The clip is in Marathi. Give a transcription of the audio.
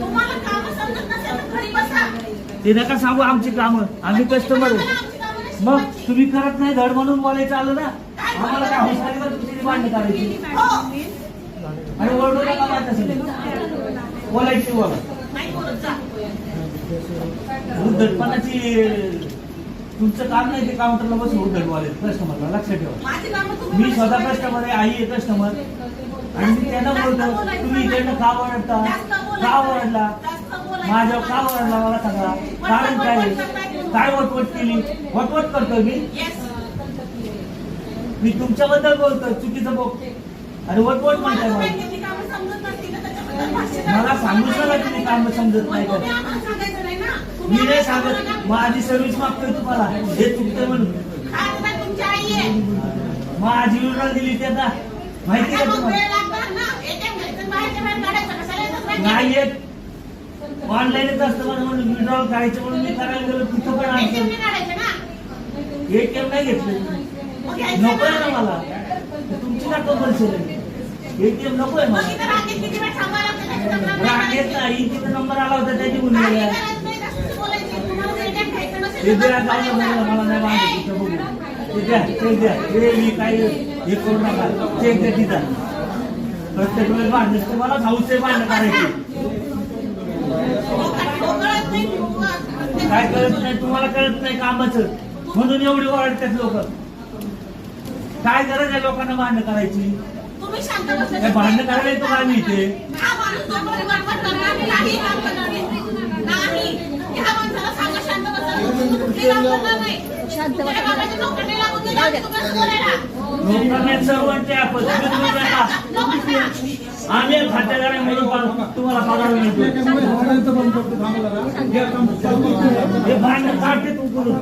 तुम्हाला काम समजत नसेल तर घरी बसा. ते नका सांगू आमची कामं, आम्ही कस्टमर आहे. मग तुम्ही करत नाही धड म्हणून बोलायचं आलं ना. आम्हाला काय हुशारी का तुमची मांडणी करायची आणि ओरडू नका माहिती असेल बोलायची बोला. उद्धटपणाची तुमचं काम नाही ते काउंटरला बसून उद्धट बोलायचं कस्टमरला. लक्षात ठेवा मी स्वतः कस्टमर आहे, आई आहे कस्टमर आणि मी त्यांना बोलतो तुम्ही इकडनं का ओरडता, का ओरडला, माझ्यावर का ओरडला मला सांगा. कारण काय वटवट केली, वटवट करतोय मी तुमच्याबद्दल बोलतोय चुकीचं बोल आणि वटवट म्हणताय मला सांगू शकला तुम्ही काम समजत नाही का. मी नाही सांगत माझी सर्व्हिस मागतोय तुम्हाला हे चुकतंय म्हणून. माझी विवरण दिली त्यांना माहिती का तुम्हाला नाही येत. ऑनलाईनच असतं म्हणून विड्रॉल करायचं म्हणून मी करायला गेलो तिथं पण एटीएम नाही घेतलं. नको आहे ना मला तुमची का कंपल्सरी आहे. एटीएम नको आहे मला. रागेत नाही तिथे नंबर आला होता त्याची गुन्हे मला नाही माहिती बघू चेक द्या मी काही हे करू नका. चेक द्या तिचा प्रत्येक वेळेस भांडण तुम्हाला हाऊस आहे भांडण करायची. काय कळत नाही तुम्हाला, कळत नाही कामाचं म्हणून एवढी ओरडतात लोक. काय गरज आहे लोकांना भांडण करायची. भांडण करायला येतो का आम्ही इथे. सर्वांचे आपण आम्ही खातेदार म्हणून तुम्हाला पगार मिळतो. हे भांडण काढते तू करून